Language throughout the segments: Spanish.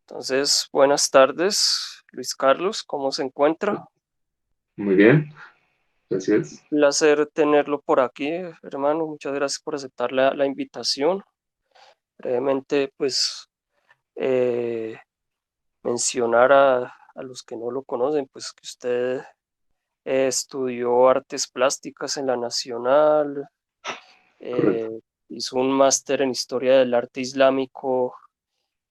Entonces, buenas tardes, Luis Carlos, ¿cómo se encuentra? Muy bien, gracias. Placer tenerlo por aquí, hermano. Muchas gracias por aceptar la invitación. Brevemente, pues, eh, mencionar a los que no lo conocen, pues que usted estudió artes plásticas en la Nacional, Correcto. eh, hizo un máster en historia del arte islámico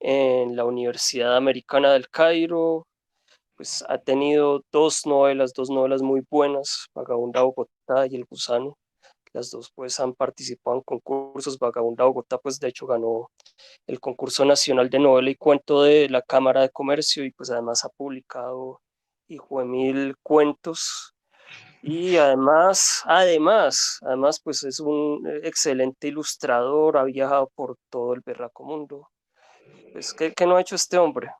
en la Universidad Americana del Cairo. Pues ha tenido dos novelas muy buenas, Vagabunda Bogotá y El Gusano. Las dos pues han participado en concursos. Vagabunda Bogotá pues de hecho ganó el concurso nacional de novela y cuento de la Cámara de Comercio y pues además ha publicado hijo de mil cuentos y además pues es un excelente ilustrador, ha viajado por todo el berraco mundo. Pues, ¿qué no ha hecho este hombre?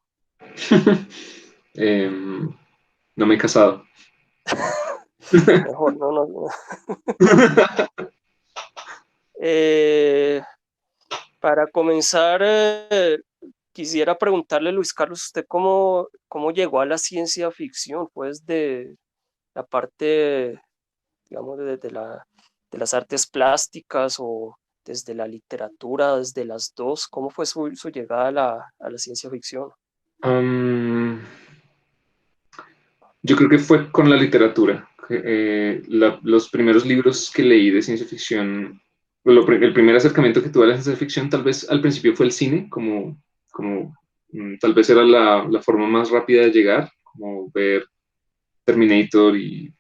Em, no me he casado. Mejor, no. Eh, para comenzar, quisiera preguntarle, Luis Carlos, ¿usted cómo llegó a la ciencia ficción? Pues de la parte, digamos, de las artes plásticas o desde la literatura, desde las dos, ¿cómo fue su llegada a la ciencia ficción? Am, yo creo que fue con la literatura. Los primeros libros que leí de ciencia ficción, el primer acercamiento que tuve a la ciencia ficción tal vez al principio fue el cine, como tal vez era la forma más rápida de llegar, como ver Terminator y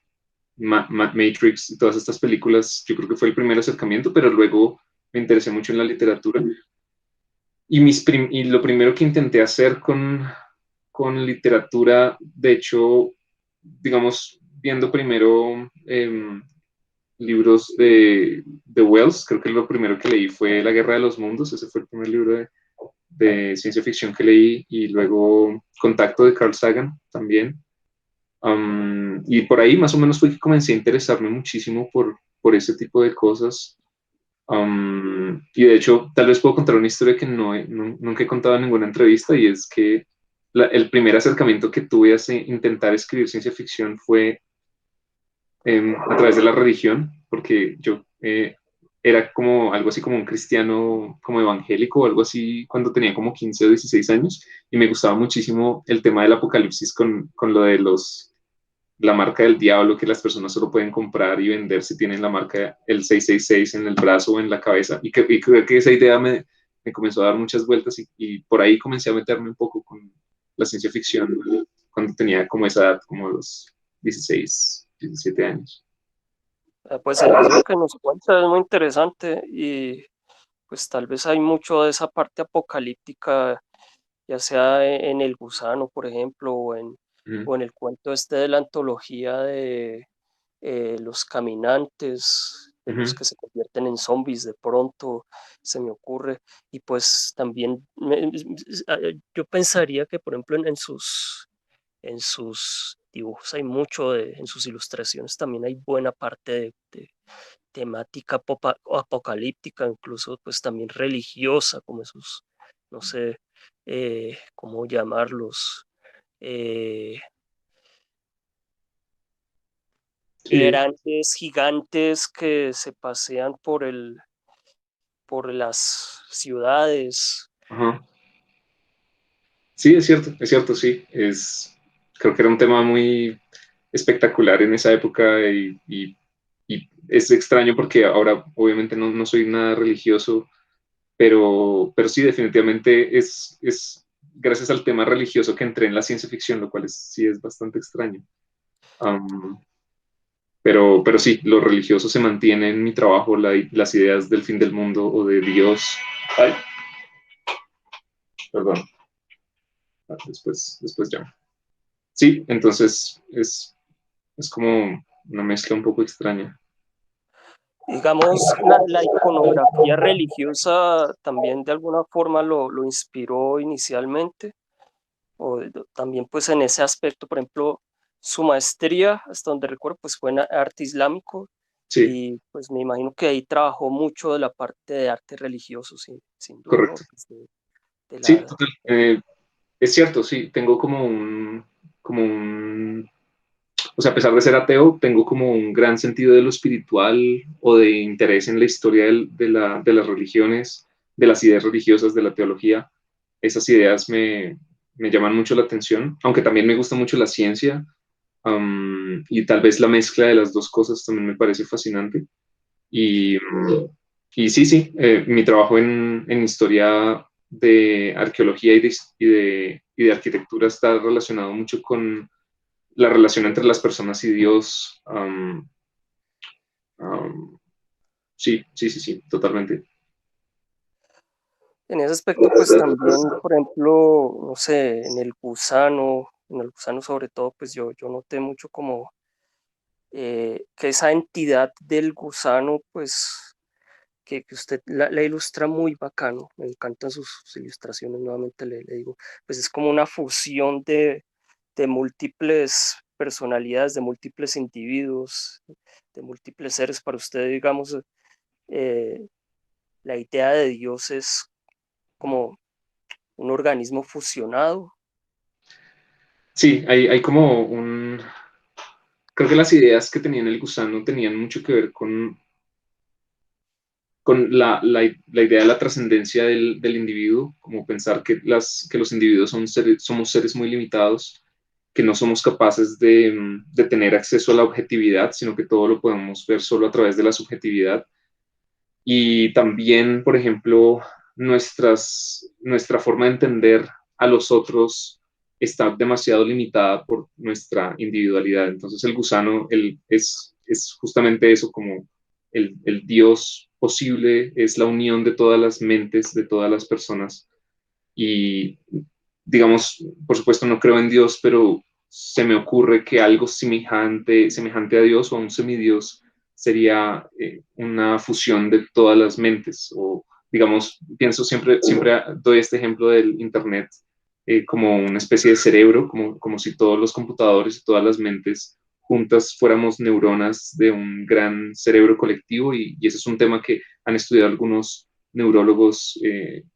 Matrix y todas estas películas. Yo creo que fue el primer acercamiento, pero luego me interesé mucho en la literatura. Y lo primero que intenté hacer con literatura, de hecho, digamos, viendo primero libros de Wells, creo que lo primero que leí fue La Guerra de los Mundos, ese fue el primer libro de ciencia ficción que leí, y luego Contacto de Carl Sagan también. Y por ahí más o menos fue que comencé a interesarme muchísimo por ese tipo de cosas. Y de hecho, tal vez puedo contar una historia que nunca he contado en ninguna entrevista, y es que el primer acercamiento que tuve a intentar escribir ciencia ficción fue a través de la religión, porque yo era como algo así como un cristiano, como evangélico o algo así, cuando tenía como 15 o 16 años, y me gustaba muchísimo el tema del apocalipsis con lo de la marca del diablo, que las personas solo pueden comprar y vender si tienen la marca el 666 en el brazo o en la cabeza. Y creo que esa idea me comenzó a dar muchas vueltas, y por ahí comencé a meterme un poco con la ciencia ficción cuando tenía como esa edad, como los 16 17 años. Pues eso que nos cuenta es muy interesante y pues tal vez hay mucho de esa parte apocalíptica, ya sea en El Gusano, por ejemplo, Ujú, o en el cuento este de la antología de los caminantes, de los ujú. que se convierten en zombies de pronto, se me ocurre. Y pues también yo pensaría que, por ejemplo, en sus dibujos hay mucho en sus ilustraciones también hay buena parte de temática apocalíptica, incluso pues también religiosa, como esos, no sé cómo llamarlos, eh, Sí, grandes gigantes que se pasean por las ciudades. ajá. Sí, es cierto, sí. Creo que era un tema muy espectacular en esa época, y es extraño porque ahora obviamente no soy nada religioso, pero sí, definitivamente es gracias al tema religioso que entré en la ciencia ficción, lo cual sí es bastante extraño. Am, pero sí, lo religioso se mantiene en mi trabajo, las ideas del fin del mundo o de Dios. Ay, perdón, después ya. Sí, entonces es como una mezcla un poco extraña. Digamos, la iconografía religiosa también de alguna forma lo inspiró inicialmente, también pues en ese aspecto, por ejemplo, su maestría, hasta donde recuerdo, pues fue en arte islámico Sí, y pues me imagino que ahí trabajó mucho de la parte de arte religioso, sin duda, ¿no? correcto. Pues, de Sí, la, total. Es cierto, sí, tengo o sea, a pesar de ser ateo, tengo como un gran sentido de lo espiritual o de interés en la historia de las religiones, de las ideas religiosas, de la teología. Esas ideas me llaman mucho la atención, aunque también me gusta mucho la ciencia, y tal vez la mezcla de las dos cosas también me parece fascinante. Y, y sí, sí, mi trabajo en historia de arqueología y de arquitectura está relacionado mucho con la relación entre las personas y Dios. Um, sí, sí, sí, sí, totalmente. En ese aspecto, pues también, por ejemplo, no sé, en el gusano sobre todo, pues yo noté mucho como que esa entidad del gusano, pues que usted la ilustra muy bacano, me encantan sus ilustraciones, nuevamente le digo, pues es como una fusión de múltiples personalidades, de múltiples individuos, de múltiples seres. Para usted, digamos, eh, la idea de Dios es como un organismo fusionado. Sí, hay como creo que las ideas que tenía en el gusano tenían mucho que ver con la idea de la trascendencia del individuo, como pensar que los individuos somos seres muy limitados, que no somos capaces de tener acceso a la objetividad, sino que todo lo podemos ver solo a través de la subjetividad. Y también, por ejemplo, nuestra forma de entender a los otros está demasiado limitada por nuestra individualidad. Entonces el gusano es justamente eso, como el Dios posible, es la unión de todas las mentes, de todas las personas. Y digamos, por supuesto no creo en Dios, pero se me ocurre que algo semejante a Dios o a un semidios sería una fusión de todas las mentes. O digamos, pienso siempre doy este ejemplo del Internet como una especie de cerebro, como si todos los computadores y todas las mentes juntas fuéramos neuronas de un gran cerebro colectivo, y ese es un tema que han estudiado algunos neurólogos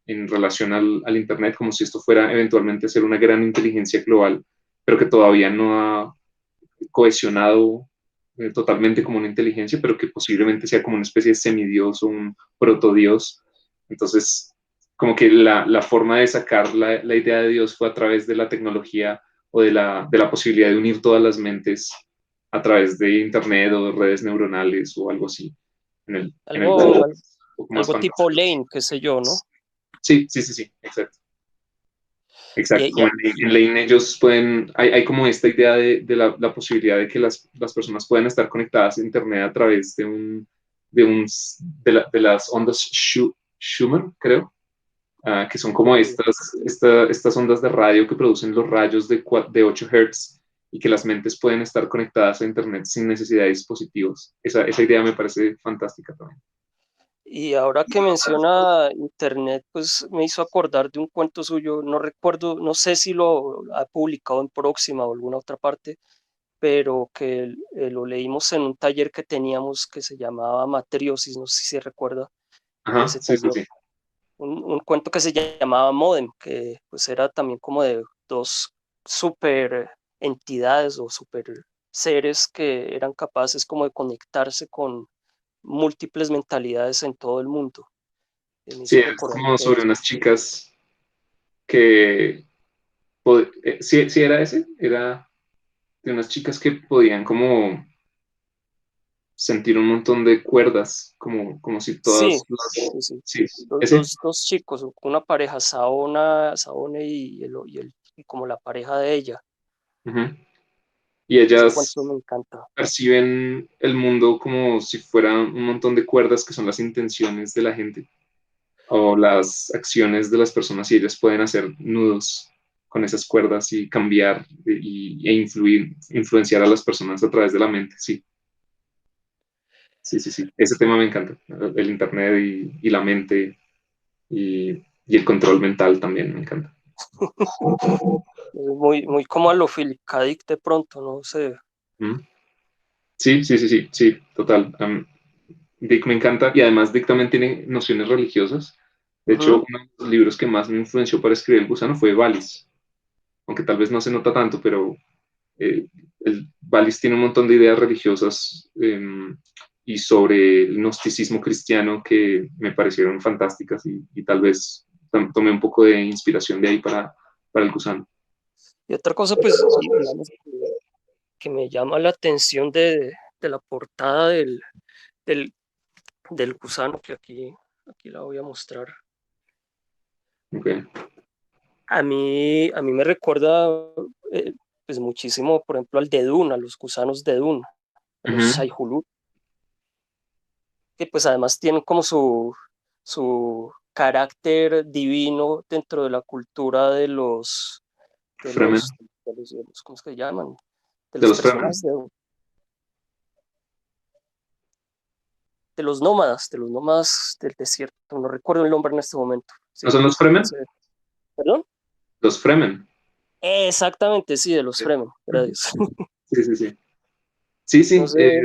en relación al Internet, como si esto fuera eventualmente a ser una gran inteligencia global, pero que todavía no ha cohesionado totalmente como una inteligencia, pero que posiblemente sea como una especie de semidios o un protodios. Entonces, como que la forma de sacar la idea de Dios fue a través de la tecnología o de la posibilidad de unir todas las mentes a través de Internet o de redes neuronales o algo así, en el mundo Algo, un poco más algo tipo fantástico. Lane, qué sé yo, ¿no? Sí, sí, sí, sí, exacto. Y, Exacto, y como en Lane ellos hay como esta idea de la posibilidad de que las personas puedan estar conectadas a Internet a través de, un, de las ondas Schumann, creo, que son como estas ondas de radio que producen los rayos de 8 Hz, y que las mentes pueden estar conectadas a Internet sin necesidad de dispositivos. Esa idea me parece fantástica también. y ahora que menciona Internet, pues me hizo acordar de un cuento suyo, no recuerdo, no sé si lo ha publicado en Próxima o alguna otra parte, pero que lo leímos en un taller que teníamos que se llamaba Matriosis, no sé si se recuerda de Ajá, ese sí, sí, taller. sí. Un cuento que se llamaba Modem, que pues era también como de dos super entidades o super seres que eran capaces como de conectarse con múltiples mentalidades en todo el mundo. Me Sí, hizo es recordar como que sobre unas chicas que sí, sí era ese, era de unas chicas que podían como sentir un montón de cuerdas, como si sí, todas las... sí, sí. Sí, Dos, ese. dos, dos chicos, una pareja, Saone y como la pareja de ella. Ujú. Y Ese ellas cuento me encanta. perciben el mundo como si fueran un montón de cuerdas que son las intenciones de la gente o las acciones de las personas, y ellas pueden hacer nudos con esas cuerdas y cambiar influenciar a las personas a través de la mente. Sí, sí, sí, sí. Ese tema me encanta. El Internet y la mente y el control mental también me encanta. Muy, muy como a lo Philip K. Dick de pronto, no sé. ¿Mm? Sí, sí, sí, sí, sí, total. Dick me encanta, y además Dick también tiene nociones religiosas. De hecho, Ujú. uno de los libros que más me influenció para escribir El Gusano fue Valis. aunque tal vez no se nota tanto, pero el Wallis tiene un montón de ideas religiosas y sobre el gnosticismo cristiano que me parecieron fantásticas y tal vez tomé un poco de inspiración de ahí para el gusano. Y otra cosa, pues, sí, digamos, que me llama la atención de la portada del, del gusano, que aquí la voy a mostrar. Okay. A mí me recuerda eh, pues muchísimo, por ejemplo, al de Dune, a los gusanos de Dune, a los Ujú. Shai-Hulud, que pues además tienen como su carácter divino dentro de la cultura de Fremen, los, de los, ¿cómo es que se llaman? De de los los Fremen. personajes de los nómadas del desierto. No recuerdo el nombre en este momento. ¿No Sí, son los Fremen? ¿perdón? Los Fremen. Exactamente, sí, de los Sí, Fremen, gracias. sí, sí. Sí, sí. No Sí, sé,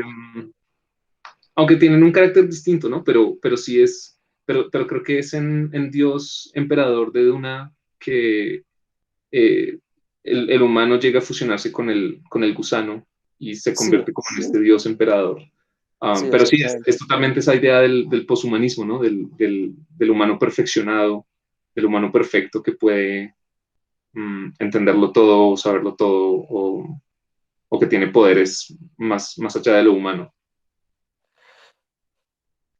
aunque tienen un carácter distinto, ¿no? Pero sí es, pero creo que es en Dios emperador de Duna que el humano llega a fusionarse con el gusano y se sí, convierte como en este Dios emperador. sí, Pero sí, exactamente. es totalmente esa idea del poshumanismo, ¿no? Del humano perfeccionado, del humano perfecto que puede entenderlo todo, saberlo todo, o que tiene poderes más allá de lo humano.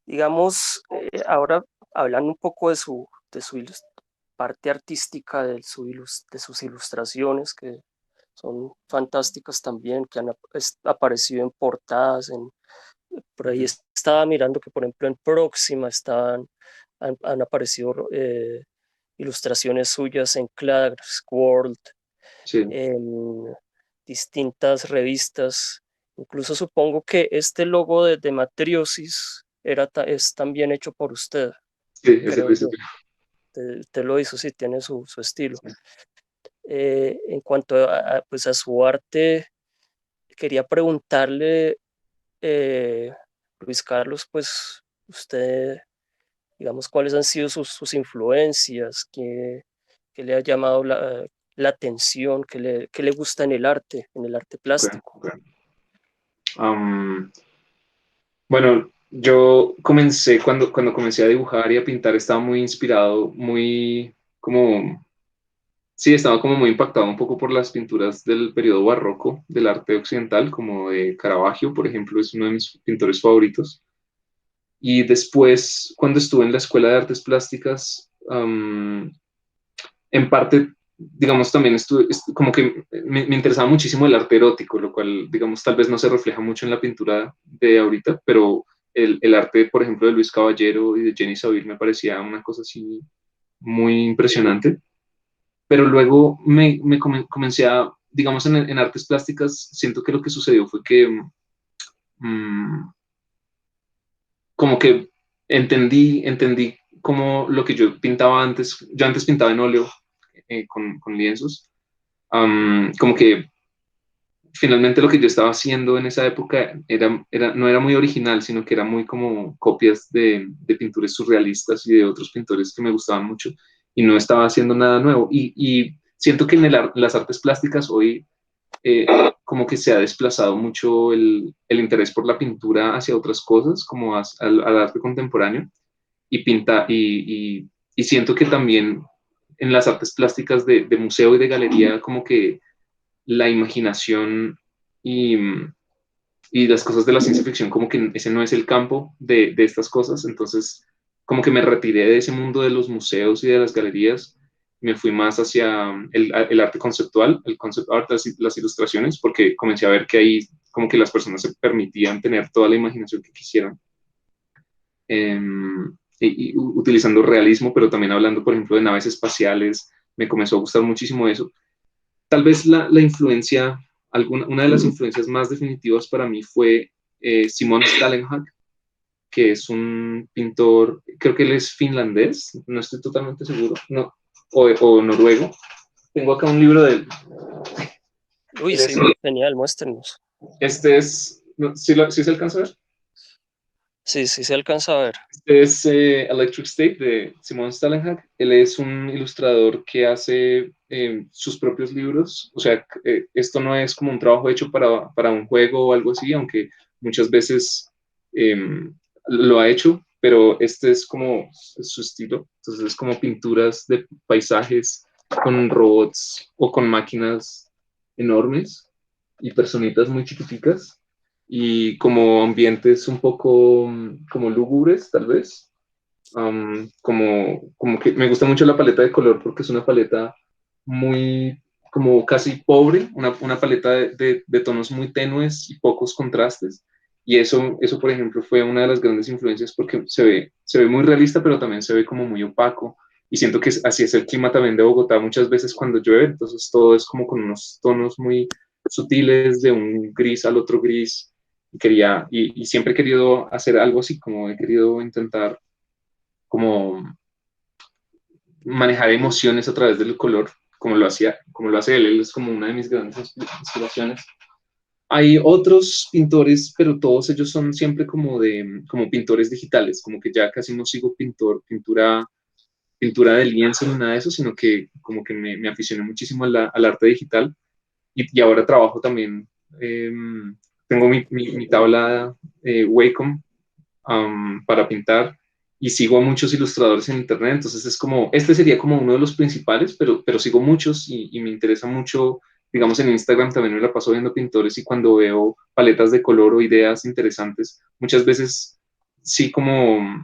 Digamos, ahora hablando un poco de su parte artística, de sus ilustraciones, que son fantásticas también, que han aparecido en portadas, por ahí estaba mirando que, por ejemplo, en Próxima han aparecido ilustraciones suyas en Clark's World, Sí, en distintas revistas. Incluso supongo que este logo de Matriosis es también hecho por usted, sí, ese lo creo hice. yo. Usted lo hizo, sí, tiene su estilo. Sí. En cuanto pues a su arte, quería preguntarle, eh, Luis Carlos, pues usted, digamos, cuáles han sido sus influencias, qué le ha llamado la atención, qué le gusta en el arte Ok, plástico. ok. Am, bueno, yo comencé, cuando comencé a dibujar y a pintar, estaba muy inspirado, muy como, sí, estaba como muy impactado un poco por las pinturas del periodo barroco del arte occidental, como de Caravaggio, por ejemplo, es uno de mis pintores favoritos. Y después, cuando estuve en la Escuela de Artes Plásticas, en parte, digamos, también como que me interesaba muchísimo el arte erótico, lo cual, digamos, tal vez no se refleja mucho en la pintura de ahorita, pero el arte, por ejemplo, de Luis Caballero y de Jenny Saville me parecía una cosa así muy impresionante. Pero luego comencé a, digamos, en artes plásticas, siento que lo que sucedió fue que mm, como que entendí como lo que yo antes pintaba en óleo con lienzos, como que finalmente lo que yo estaba haciendo en esa época no era muy original, sino que era muy como copias de pintores surrealistas y de otros pintores que me gustaban mucho y no estaba haciendo nada nuevo. Y siento que las artes plásticas hoy como que se ha desplazado mucho el interés por la pintura hacia otras cosas, como al arte contemporáneo y y siento que también en las artes plásticas de museo y de galería como que la imaginación y, y las cosas de la ciencia ficción, como que ese no es el campo de estas cosas, entonces como que me retiré de ese mundo de los museos y de las galerías, me fui más hacia el arte conceptual, el concept art, las ilustraciones, porque comencé a ver que ahí como que las personas se permitían tener toda la imaginación que quisieran, eh, y utilizando realismo, pero también hablando, por ejemplo, de naves espaciales, me comenzó a gustar muchísimo eso. Tal vez la influencia, una de las influencias más definitivas para mí fue Simon Stalenhag, que es un pintor, creo que él es finlandés, no estoy totalmente seguro, no, o noruego. Tengo acá un libro de él. Uy, Él es, sí, genial, muéstrenos. este es, no, ¿sí se alcanza a ver? Sí, sí se alcanza a ver. Este es Electric State de Simon Stalenhag. Él es un ilustrador que hace sus propios libros. O sea, esto no es como un trabajo hecho para un juego o algo así, aunque muchas veces eh, lo ha hecho, pero este es como su estilo. Entonces es como pinturas de paisajes con robots o con máquinas enormes y personitas muy chiquiticas y como ambientes un poco como lúgubres, tal vez. Como que me gusta mucho la paleta de color porque es una paleta muy, como casi pobre, una paleta de tonos muy tenues y pocos contrastes. Y eso, por ejemplo, fue una de las grandes influencias porque se ve muy realista, pero también se ve como muy opaco. Y siento que así es el clima también de Bogotá muchas veces cuando llueve, entonces todo es como con unos tonos muy sutiles, de un gris al otro gris. Y siempre he querido hacer algo así, como he querido intentar como manejar emociones a través del color, como lo hace él. Él es como una de mis grandes inspiraciones. Hay otros pintores, pero todos ellos son siempre como pintores digitales, como que ya casi no sigo pintura de lienzo ni nada de eso, sino que como que me aficioné muchísimo al arte digital y ahora trabajo también. eh, Tengo mi tabla Wacom para pintar y sigo a muchos ilustradores en internet, entonces es como, este sería como uno de los principales, pero sigo muchos y me interesa mucho, digamos en Instagram también me la paso viendo pintores y cuando veo paletas de color o ideas interesantes, muchas veces sí como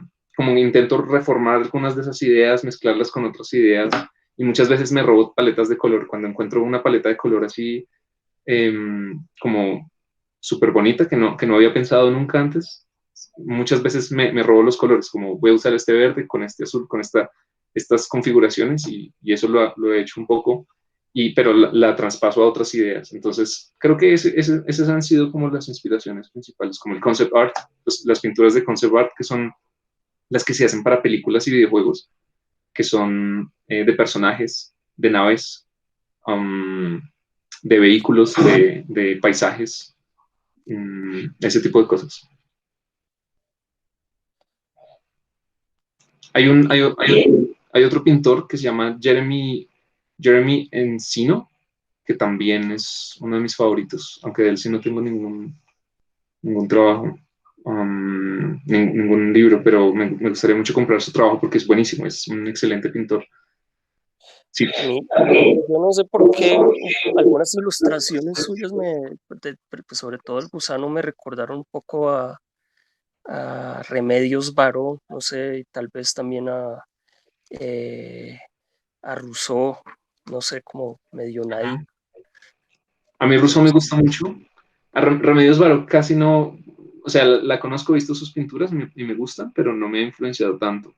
intento reformar algunas de esas ideas, mezclarlas con otras ideas y muchas veces me robo paletas de color, cuando encuentro una paleta de color así como súper bonita que no había pensado nunca antes. Muchas veces me robo los colores, como voy a usar este verde con este azul, con estas configuraciones y eso lo he hecho un poco, pero la traspaso a otras ideas. Entonces, creo que esas han sido como las inspiraciones principales, como el concept art, las pinturas de concept art, que son las que se hacen para películas y videojuegos, que son de personajes, de naves, um, de vehículos, de paisajes, ese tipo de cosas. Hay otro pintor que se llama Jeremy Encino, que también es uno de mis favoritos, aunque de él sí no tengo ningún trabajo, ningún libro, pero me gustaría mucho comprar su trabajo porque es buenísimo, es un excelente pintor. Sí, A mí, yo no sé por qué algunas ilustraciones suyas pues sobre todo el gusano me recordaron un poco a Remedios Varo, no sé, y tal vez también eh, a Rousseau, no sé, como medio naive, a mí Russo no me sé. gusta mucho. A Remedios Varo casi no, o sea, la conozco, he visto sus pinturas y me gustan, pero no me ha influenciado tanto.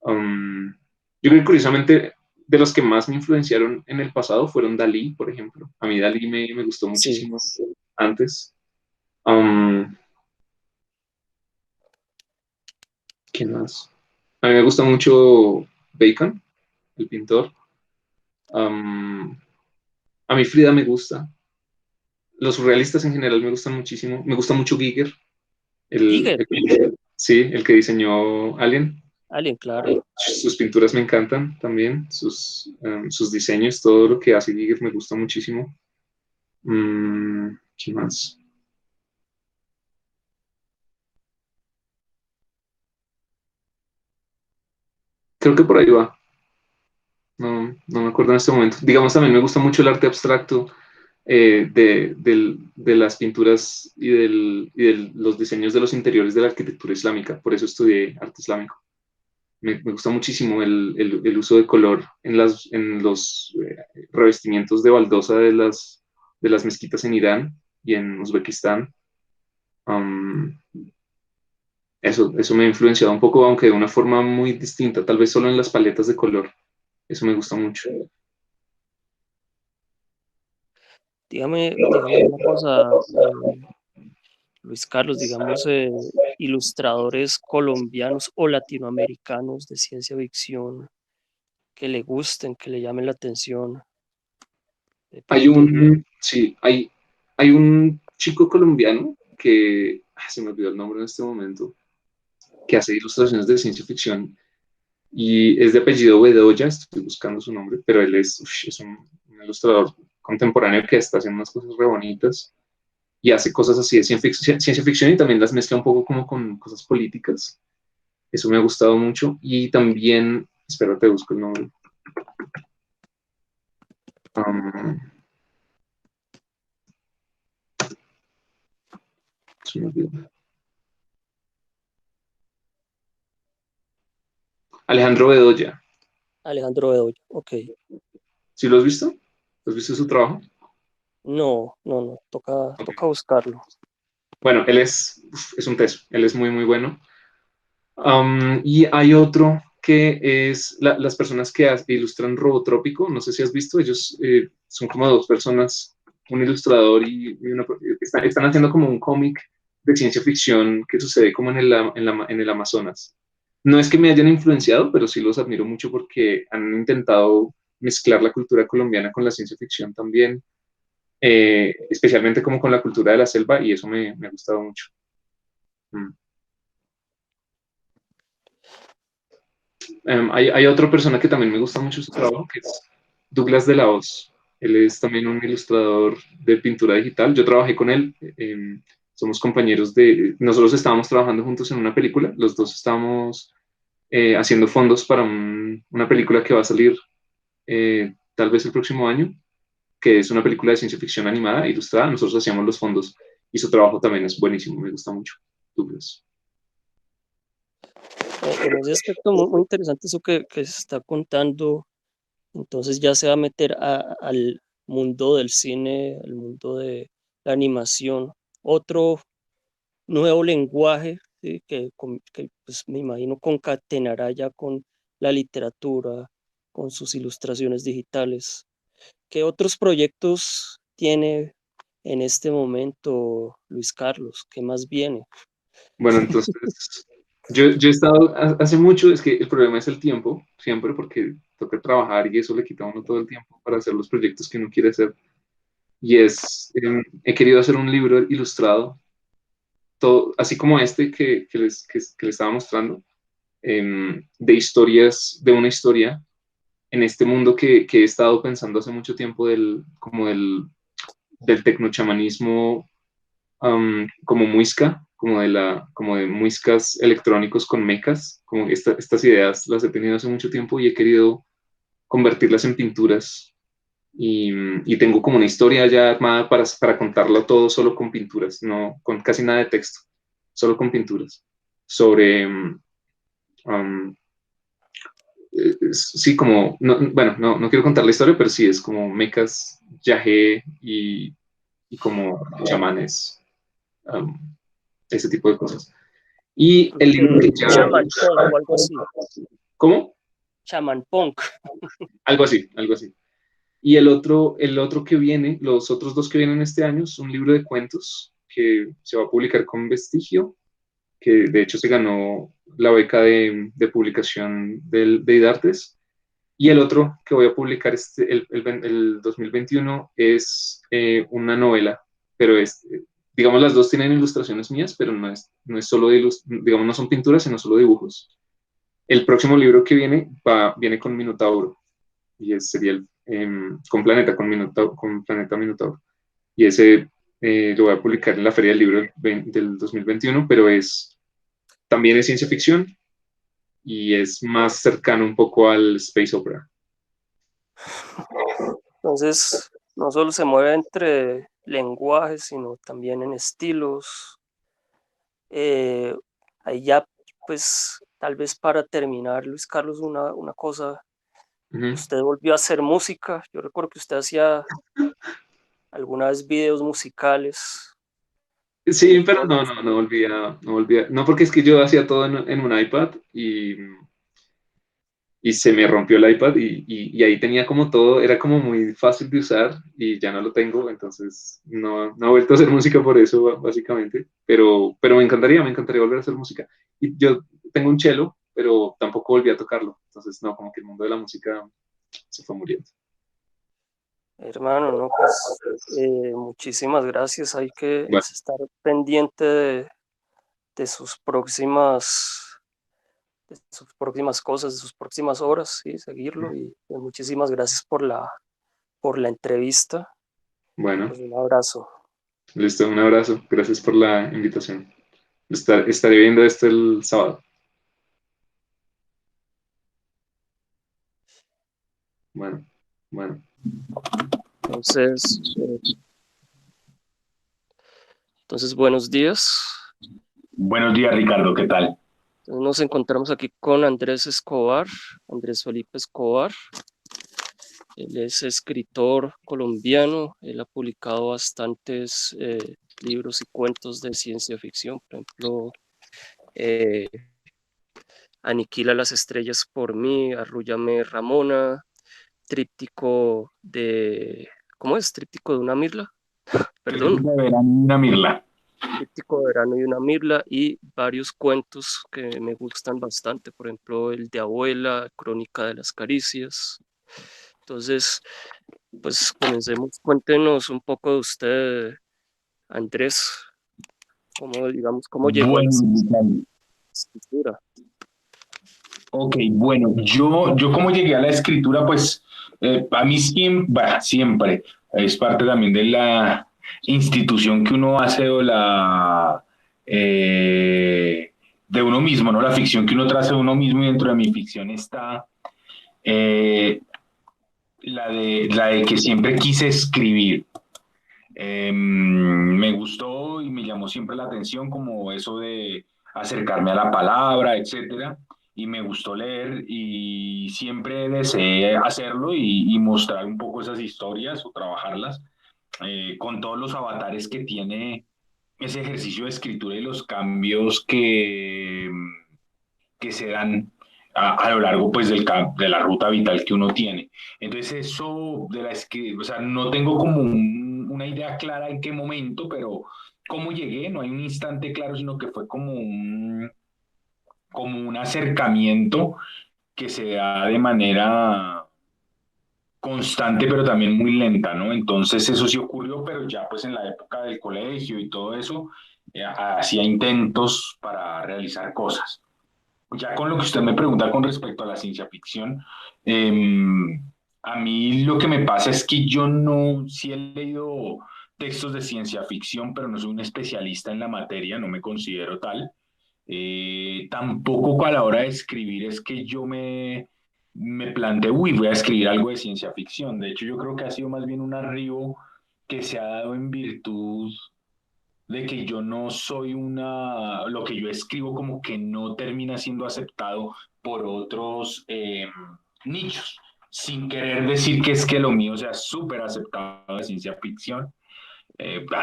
Um, yo creo que curiosamente de los que más me influenciaron en el pasado fueron Dalí, por ejemplo. A mí Dalí me gustó Sí, muchísimo antes. Um, ¿Quién más? A mí me gusta mucho Bacon, el pintor. Um, a mí Frida me gusta. Los surrealistas en general me gustan muchísimo. Me gusta mucho Giger, Giger, sí, el que diseñó Alien. alguien, claro. Sus pinturas me encantan también, sus diseños, todo lo que hace Giger me gusta muchísimo. ¿Qué más? Creo que por ahí va. No me acuerdo en este momento. Digamos, también me gusta mucho el arte abstracto de las pinturas y de los diseños de los interiores de la arquitectura islámica. Por eso estudié arte islámico. Me gusta muchísimo el uso de color en los revestimientos de baldosa de las mezquitas en Irán y en Uzbekistán. Um, eso me ha influenciado un poco, aunque de una forma muy distinta, tal vez solo en las paletas de color. Eso me gusta mucho. Dígame una cosa, Luis Carlos, digamos, ilustradores colombianos o latinoamericanos de ciencia ficción que le gusten, que le llamen la atención, de pronto alguno. Sí, hay un chico colombiano que, se me olvidó el nombre en este momento, que hace ilustraciones de ciencia ficción y es de apellido Bedoya, estoy buscando su nombre, pero él es un ilustrador contemporáneo que está haciendo unas cosas re bonitas y hace cosas así de ciencia ficción y también las mezcla un poco como con cosas políticas. Eso me ha gustado mucho. Y también, espérate, busco el nombre. Um, se me olvidó. Alejandro Bedoya. Alejandro Bedoya, ok. ¿Sí lo has visto? ¿Has visto su trabajo? No, no, no, toca, Okay. toca buscarlo. Bueno, él es un teso, él es muy, muy bueno. Y hay otro que es las personas que ilustran Robotrópico, no sé si has visto, ellos son como dos personas, un ilustrador están haciendo como un cómic de ciencia ficción que sucede como en el Amazonas. No es que me hayan influenciado, pero sí los admiro mucho porque han intentado mezclar la cultura colombiana con la ciencia ficción también, especialmente como con la cultura de la selva, y eso me ha gustado mucho. Mm. Hay otra persona que también me gusta mucho su trabajo, que es Douglas de la Hoz. Él es también un ilustrador de pintura digital. Yo trabajé con él, somos compañeros nosotros estábamos trabajando juntos en una película, los dos estábamos haciendo fondos para una película que va a salir tal vez el próximo año, que es una película de ciencia ficción animada, ilustrada. Nosotros hacíamos los fondos y su trabajo también es buenísimo, me gusta mucho. Douglas. En ese aspecto muy, muy interesante eso que se está contando, entonces ya se va a meter al mundo del cine, al mundo de la animación, otro nuevo lenguaje, ¿sí? Que, pues, me imagino concatenará ya con la literatura, con sus ilustraciones digitales. ¿Qué otros proyectos tiene en este momento Luis Carlos? ¿Qué más viene? Bueno, entonces, yo he estado hace mucho, es que el problema es el tiempo, siempre, porque toca trabajar y eso le quita a uno todo el tiempo para hacer los proyectos que uno quiere hacer. Y he querido hacer un libro ilustrado, todo, así como este que les estaba mostrando, de historias, de una historia en este mundo que he estado pensando hace mucho tiempo como del tecnochamanismo, como muisca, como de muiscas electrónicos con mecas, como estas ideas las he tenido hace mucho tiempo y he querido convertirlas en pinturas y tengo como una historia ya armada para contarlo todo solo con pinturas, no con casi nada de texto, solo con pinturas, sobre, um, sí, como, bueno, no quiero contar la historia, pero sí, es como mecas, yagé y como chamanes, um, ese tipo de cosas. Y el libro que ya... Chaman Punk o algo así. ¿Cómo? Chaman Punk. Algo así, algo así. Y el otro que viene, los otros dos que vienen este año, es un libro de cuentos que se va a publicar con Vestigio, que de hecho se ganó la beca de publicación de IDARTES. Y el otro que voy a publicar el 2021 es una novela, pero digamos, las dos tienen ilustraciones mías, pero no es solo digamos, no son pinturas, sino solo dibujos. El próximo libro que viene con Minotauro, y sería con Planeta Minotauro. Y ese lo voy a publicar en la Feria del Libro del 2021, pero también es ciencia ficción y es más cercano un poco al space opera. Entonces, no solo se mueve entre lenguajes, sino también en estilos. Eh, Ahí ya, pues, tal vez para terminar, Luis Carlos, una cosa, Ujú. usted volvió a hacer música. Yo recuerdo que usted hacía alguna vez videos musicales. Sí, pero Todo no, no, no volvía, no porque es que yo hacía todo en un iPad y se me rompió el iPad y ahí tenía como todo, era como muy fácil de usar y ya no lo tengo, entonces no he vuelto a hacer música por eso, básicamente, pero me encantaría volver a hacer música. Y yo tengo un cello, pero tampoco volví a tocarlo, entonces no, como que el mundo de la música se fue muriendo. hermano, no, pues muchísimas gracias. Hay que Bueno, estar pendiente de sus próximas sus próximas cosas, de sus próximas obras, ¿sí? Seguirlo y pues, muchísimas gracias por la entrevista. Bueno, Pues un abrazo. listo, un abrazo. Gracias por la invitación. Estaré viendo esto el sábado. Bueno, bueno. Entonces, buenos días. Buenos días, Ricardo, ¿qué tal? Entonces, nos encontramos aquí con Andrés Escobar, Andrés Felipe Escobar. Él es escritor colombiano. Él ha publicado bastantes libros y cuentos de ciencia ficción. Por ejemplo, eh, Aniquila las estrellas por mí, Arrúllame Ramona, Tríptico de... ¿Cómo es? Tríptico de una mirla. Perdón. Tríptico de verano y una mirla. Tríptico de verano y una mirla y varios cuentos que me gustan bastante. Por ejemplo, el de Abuela, Crónica de las Caricias. Entonces, pues comencemos. Cuéntenos un poco de usted, Andrés, cómo llegó a la Bueno, Ricardo. escritura. Ok, bueno, yo como llegué a la escritura, pues a mí siempre es parte también de la institución que uno hace o de uno mismo, ¿no? La ficción que uno traza de uno mismo y dentro de mi ficción está eh, la de que siempre quise escribir. Me gustó y me llamó siempre la atención como eso de acercarme a la palabra, etcétera, y me gustó leer y siempre deseé hacerlo y mostrar un poco esas historias o trabajarlas con todos los avatares que tiene ese ejercicio de escritura y los cambios que se dan a lo largo pues de la ruta vital que uno tiene. Entonces eso de o sea, no tengo como una idea clara en qué momento, pero cómo llegué, no hay un instante claro, sino que fue como un acercamiento que se da de manera constante, pero también muy lenta, ¿no? Entonces eso sí ocurrió, pero ya pues en la época del colegio y todo eso, hacía intentos para realizar cosas. Ya con lo que usted me pregunta con respecto a la ciencia ficción, a mí lo que me pasa es que yo no, sí he leído textos de ciencia ficción, pero no soy un especialista en la materia, no me considero tal. Tampoco a la hora de escribir es que me planteo, uy, voy a escribir algo de ciencia ficción. De hecho, yo creo que ha sido más bien un arribo que se ha dado en virtud de que yo no soy lo que yo escribo como que no termina siendo aceptado por otros nichos, sin querer decir que es que lo mío sea súper aceptado de ciencia ficción.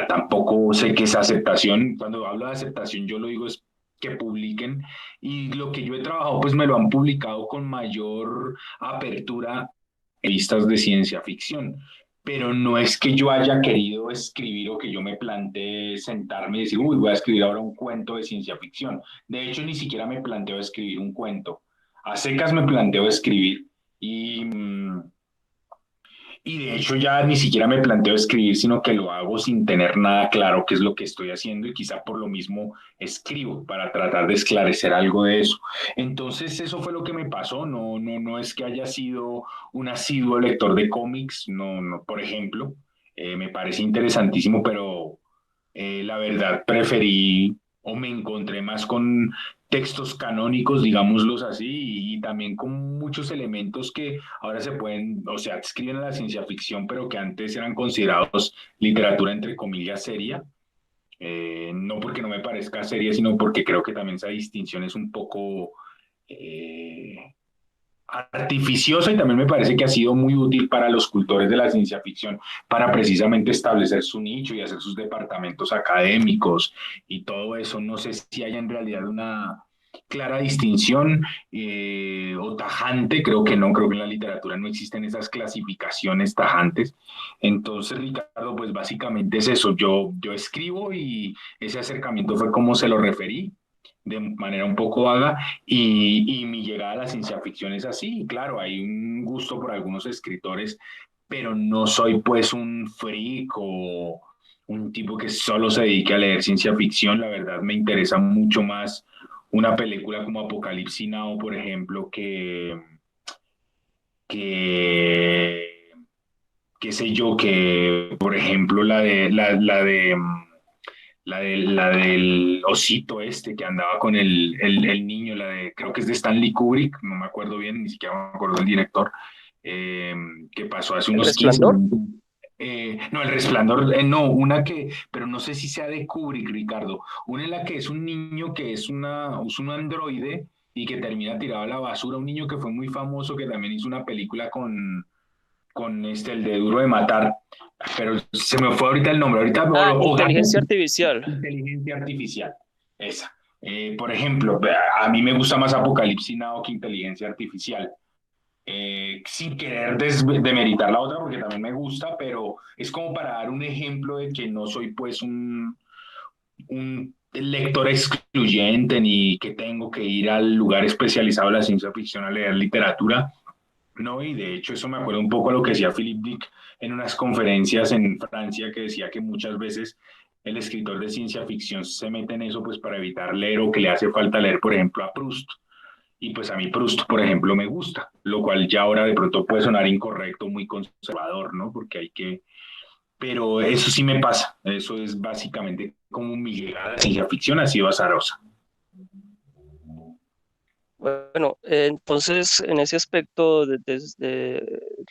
Tampoco sé qué es aceptación. Cuando hablo de aceptación, yo lo digo es que publiquen y lo que yo he trabajado pues me lo han publicado con mayor apertura en revistas de ciencia ficción, pero no es que yo haya querido escribir o que yo me plantee sentarme y decir, uy, voy a escribir ahora un cuento de ciencia ficción. De hecho, ni siquiera me planteo escribir un cuento. A secas me planteo escribir y de hecho ya ni siquiera me planteo escribir, sino que lo hago sin tener nada claro qué es lo que estoy haciendo y quizá por lo mismo escribo para tratar de esclarecer algo de eso. Entonces eso fue lo que me pasó, no es que haya sido un asiduo lector de cómics, no, por ejemplo, me parece interesantísimo, pero la verdad preferí o me encontré más con textos canónicos, digámoslos así, y también con muchos elementos que ahora se pueden, o sea, escriben a la ciencia ficción, pero que antes eran considerados literatura entre comillas seria. No porque no me parezca seria, sino porque creo que también esa distinción es un poco artificiosa y también me parece que ha sido muy útil para los cultores de la ciencia ficción para precisamente establecer su nicho y hacer sus departamentos académicos y todo eso. No sé si hay en realidad una clara distinción o tajante, creo que no, creo que en la literatura no existen esas clasificaciones tajantes. Entonces, Ricardo, pues básicamente es eso, yo escribo y ese acercamiento fue como se lo referí de manera un poco vaga y mi llegada a la ciencia ficción es así. Claro, hay un gusto por algunos escritores, pero no soy pues un freak o un tipo que solo se dedique a leer ciencia ficción. La verdad me interesa mucho más una película como Apocalipsis Now, por ejemplo, que qué sé yo, que por ejemplo la del osito este que andaba con el niño, creo que es de Stanley Kubrick, no me acuerdo bien, ni siquiera me acuerdo del director, eh, que pasó hace El unos 15 Resplandor. minutos. No, El Resplandor, no, una que, pero no sé si sea de Kubrick, Ricardo. Una en la que es un niño que es un androide y que termina tirado a la basura, un niño que fue muy famoso, que también hizo una película con el de Duro de Matar, pero se me fue ahorita el nombre, ahorita, Ah, o Gato, inteligencia artificial. inteligencia artificial, esa. Por ejemplo, a mí me gusta más Apocalipsis Now que inteligencia artificial. Sin querer demeritar la otra porque también me gusta, pero es como para dar un ejemplo de que no soy pues un lector excluyente ni que tengo que ir al lugar especializado de la ciencia ficción a leer literatura. No, y de hecho eso me acuerda un poco a lo que decía Philip Dick en unas conferencias en Francia, que decía que muchas veces el escritor de ciencia ficción se mete en eso pues para evitar leer o que le hace falta leer, por ejemplo, a Proust. Y pues a mí Proust, por ejemplo, me gusta, lo cual ya ahora de pronto puede sonar incorrecto, muy conservador, ¿no? Porque hay que... Pero eso sí me pasa, eso es básicamente como mi llegada a ciencia ficción ha sido azarosa. Bueno, entonces en ese aspecto,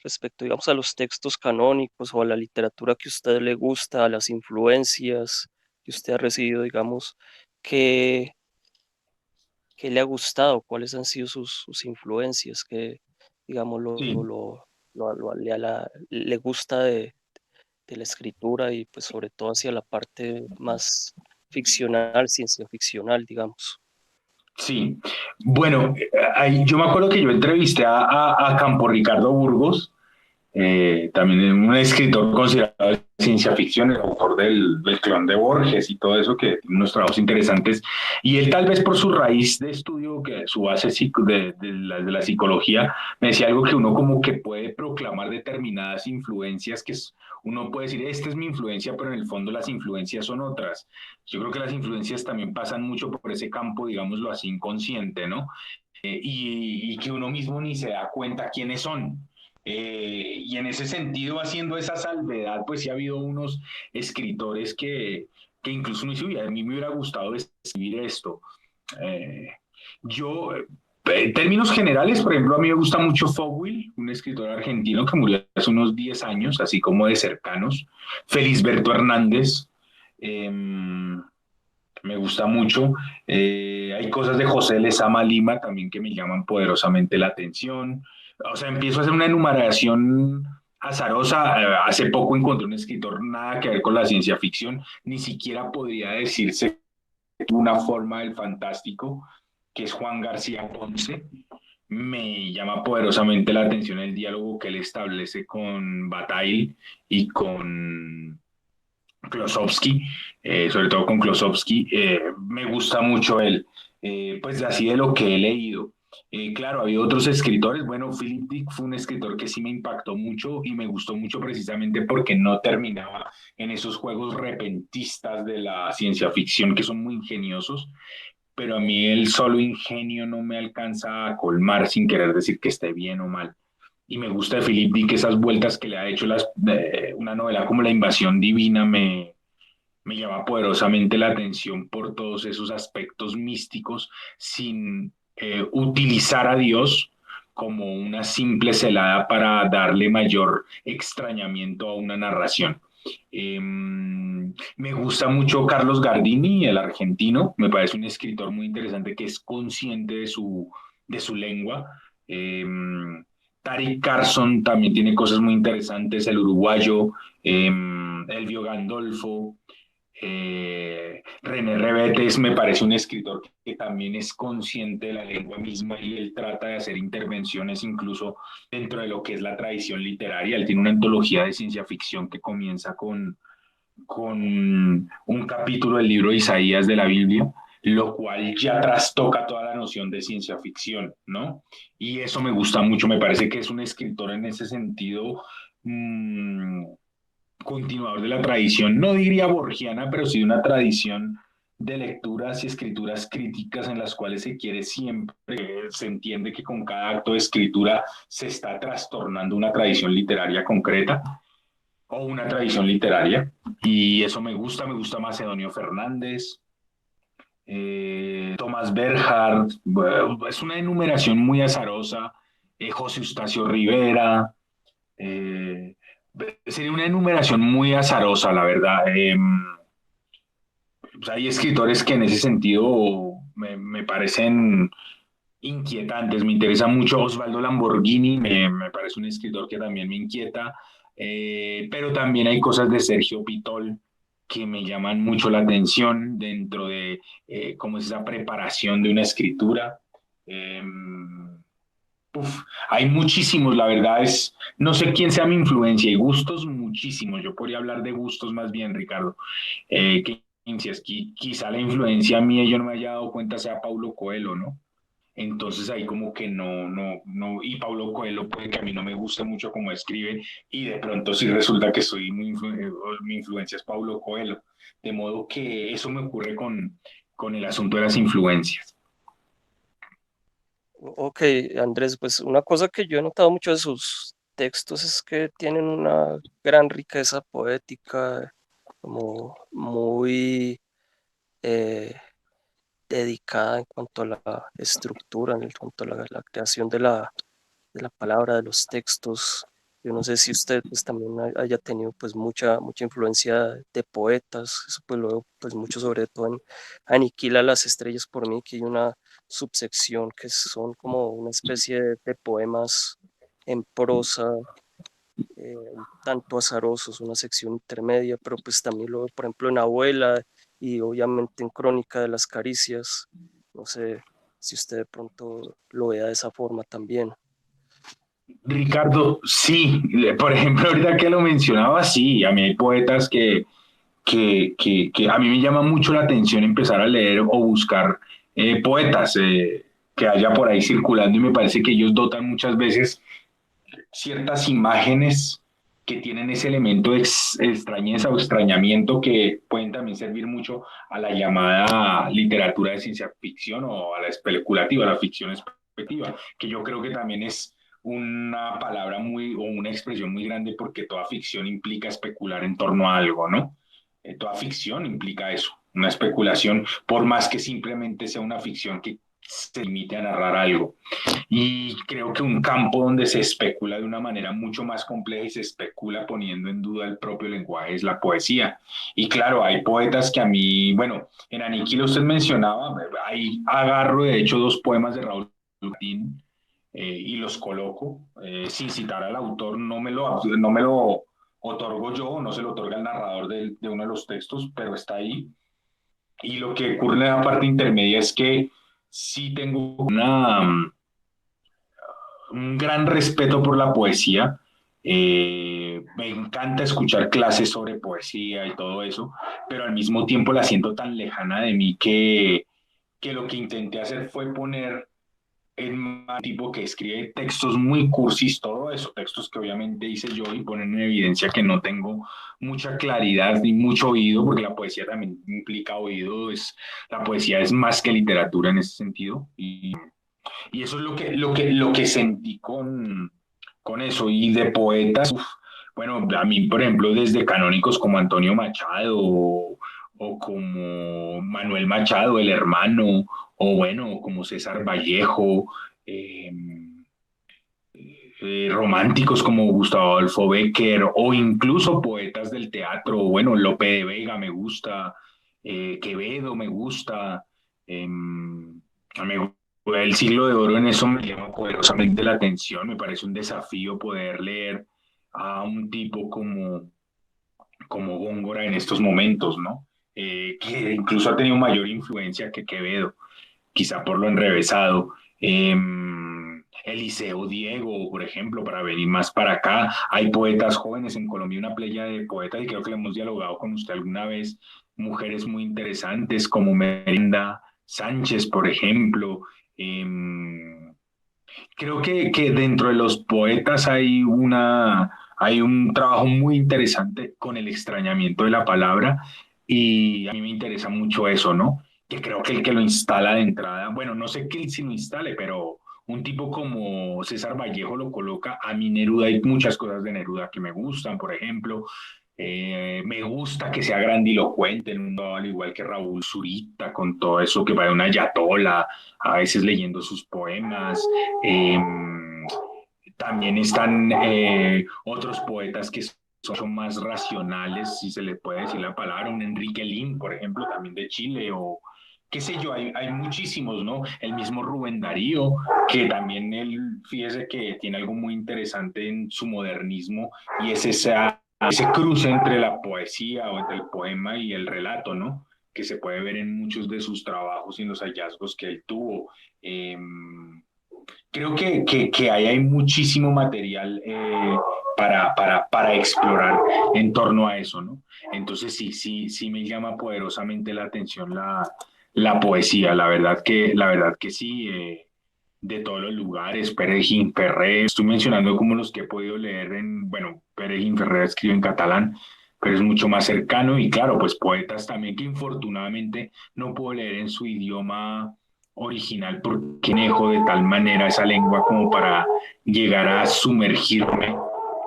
respecto, digamos, a los textos canónicos o a la literatura que a usted le gusta, a las influencias que usted ha recibido, digamos, ¿qué, qué le ha gustado? ¿Cuáles han sido sus influencias? ¿Qué, digamos, Sí, le gusta de la escritura y pues sobre todo hacia la parte más ficcional, ciencia ficcional, digamos? sí. Bueno, yo me acuerdo que yo entrevisté a Campo Ricardo Burgos, también un escritor considerado de ciencia ficción, el autor del clon de Borges y todo eso, que tiene unos trabajos interesantes. Y él tal vez por su raíz de estudio, que su base de la psicología, me decía algo que uno como que puede proclamar determinadas influencias, uno puede decir, esta es mi influencia, pero en el fondo las influencias son otras. Yo creo que las influencias también pasan mucho por ese campo, digámoslo así, inconsciente, ¿no? Y que uno mismo ni se da cuenta quiénes son. Y en ese sentido, haciendo esa salvedad, pues sí ha habido unos escritores que incluso me dice, "Uy, a mí me hubiera gustado escribir esto". Eh, yo, en términos generales, por ejemplo, a mí me gusta mucho Fogwill, un escritor argentino que murió hace unos 10 años, así como de cercanos. Felisberto Hernández, eh, me gusta mucho. Hay cosas de José Lezama Lima también que me llaman poderosamente la atención. O sea, empiezo a hacer una enumeración azarosa. Hace poco encontré un escritor nada que ver con la ciencia ficción, ni siquiera podría decirse de una forma del fantástico, que es Juan García Ponce. Me llama poderosamente la atención el diálogo que él establece con Bataille y con Klosowski, sobre todo con Klosowski. Me gusta mucho él, pues así de lo que he leído. Claro, había otros escritores. Bueno, Philip Dick fue un escritor que sí me impactó mucho y me gustó mucho precisamente porque no terminaba en esos juegos repentistas de la ciencia ficción que son muy ingeniosos, pero a mí el solo ingenio no me alcanza a colmar sin querer decir que esté bien o mal. Y me gusta de Philip Dick esas vueltas que le ha hecho una novela como La Invasión Divina, me llama poderosamente la atención por todos esos aspectos místicos sin utilizar a Dios como una simple celada para darle mayor extrañamiento a una narración. Me gusta mucho Carlos Gardini, el argentino, me parece un escritor muy interesante que es consciente de su lengua. Eh, Tariq Carson también tiene cosas muy interesantes, el uruguayo, Elvio Gandolfo, René Rebetes me parece un escritor que también es consciente de la lengua misma y él trata de hacer intervenciones incluso dentro de lo que es la tradición literaria. Él tiene una antología de ciencia ficción que comienza con un capítulo del libro de Isaías de la Biblia, lo cual ya trastoca toda la noción de ciencia ficción, ¿no? Y eso me gusta mucho, me parece que es un escritor en ese sentido continuador de la tradición, no diría borgiana, pero sí de una tradición de lecturas y escrituras críticas en las cuales se quiere siempre, se entiende que con cada acto de escritura se está trastornando una tradición literaria concreta o una tradición literaria. Y eso me gusta Macedonio Fernández, Tomás Berhardt, es una enumeración muy azarosa, José Eustacio Rivera, eh, sería una enumeración muy azarosa, la verdad. Pues hay escritores que en ese sentido me parecen inquietantes. Me interesa mucho Osvaldo Lamborghini, me parece un escritor que también me inquieta, pero también hay cosas de Sergio Pitol que me llaman mucho la atención dentro de cómo es esa preparación de una escritura. Eh, uf, hay muchísimos, la verdad es, no sé quién sea mi influencia y gustos muchísimos. Yo podría hablar de gustos más bien, Ricardo. Que si es que quizá la influencia mía yo no me haya dado cuenta sea Paulo Coelho, ¿no? Entonces ahí como que no, y Paulo Coelho puede que a mí no me guste mucho como escribe y de pronto sí resulta que soy mi influencia es Paulo Coelho. De modo que eso me ocurre con el asunto de las influencias. Ok, Andrés, pues una cosa que yo he notado mucho de sus textos es que tienen una gran riqueza poética, como muy eh, dedicada en cuanto a la estructura, en cuanto a la creación de la palabra, de los textos. Yo no sé si usted pues también haya tenido pues mucha influencia de poetas, eso pues luego pues mucho sobre todo en Aniquila las estrellas por mí, que hay una subsección que son como una especie de poemas en prosa, un tanto azarosos, una sección intermedia, pero pues también luego por ejemplo en Abuela y obviamente en Crónica de las Caricias, no sé si usted de pronto lo vea de esa forma también. Ricardo, sí, por ejemplo, ahorita que lo mencionaba, sí, a mí hay poetas que a mí me llama mucho la atención empezar a leer o buscar poetas que haya por ahí circulando y me parece que ellos dotan muchas veces ciertas imágenes que tienen ese elemento de extrañeza o extrañamiento que pueden también servir mucho a la llamada literatura de ciencia ficción o a la especulativa, a la ficción especulativa, que yo creo que también es una palabra muy o una expresión muy grande porque toda ficción implica especular en torno a algo, ¿no? Toda ficción implica eso, una especulación, por más que simplemente sea una ficción que se limite a narrar algo. Y creo que un campo donde se especula de una manera mucho más compleja y se especula poniendo en duda el propio lenguaje es la poesía. Y claro, hay poetas que a mí, bueno, en Aniquilo usted mencionaba, ahí agarro de hecho dos poemas de Raúl Martín y los coloco sin citar al autor, no me lo otorgo yo, no se lo otorga el narrador de uno de los textos, pero está ahí. Y lo que ocurre en la parte intermedia es que sí tengo un gran respeto por la poesía. Me encanta escuchar clases sobre poesía y todo eso, pero al mismo tiempo la siento tan lejana de mí que lo que intenté hacer fue poner en un tipo que escribe textos muy cursis, todo eso, textos que obviamente hice yo y ponen en evidencia que no tengo mucha claridad ni mucho oído, porque la poesía también implica oído, la poesía es más que literatura en ese sentido, y eso es lo que sentí con eso. Y de poetas, uf, bueno, a mí, por ejemplo, desde canónicos como Antonio Machado o como Manuel Machado, el hermano, o bueno, como César Vallejo, eh, románticos como Gustavo Adolfo Bécquer, o incluso poetas del teatro, bueno, Lope de Vega me gusta, Quevedo me gusta, eh, me el siglo de oro en eso me llama poderosamente la atención, me parece un desafío poder leer a un tipo como Góngora en estos momentos, ¿no? Que incluso ha tenido mayor influencia que Quevedo, quizá por lo enrevesado. Eliseo Diego, por ejemplo, para venir más para acá. Hay poetas jóvenes en Colombia, una playa de poetas, y creo que le hemos dialogado con usted alguna vez, mujeres muy interesantes como Merenda Sánchez, por ejemplo. Eh, Creo que dentro de los poetas hay un trabajo muy interesante con el extrañamiento de la palabra Y a mí me interesa mucho eso, ¿no? Que creo que el que lo instala de entrada, bueno, no sé qué si lo instale, pero un tipo como César Vallejo lo coloca a mi Neruda. Hay muchas cosas de Neruda que me gustan, por ejemplo, me gusta que sea grandilocuente, al igual que Raúl Zurita, con todo eso que va de una ayatola, a veces leyendo sus poemas. Eh, También están otros poetas que son más racionales, si se le puede decir la palabra, un Enrique Lin, por ejemplo, también de Chile, o qué sé yo, hay muchísimos, ¿no? El mismo Rubén Darío, que también él, fíjese que tiene algo muy interesante en su modernismo, y es ese cruce entre la poesía o entre el poema y el relato, ¿no? Que se puede ver en muchos de sus trabajos y en los hallazgos que él tuvo. Creo que ahí hay muchísimo material para explorar en torno a eso, ¿no? Entonces sí me llama poderosamente la atención la poesía, la verdad que sí, de todos los lugares, Pere Ferrer, estoy mencionando como los que he podido leer bueno, Pere Ferrer escribe en catalán, pero es mucho más cercano y claro, pues poetas también que infortunadamente no puedo leer en su idioma original porque manejo de tal manera esa lengua como para llegar a sumergirme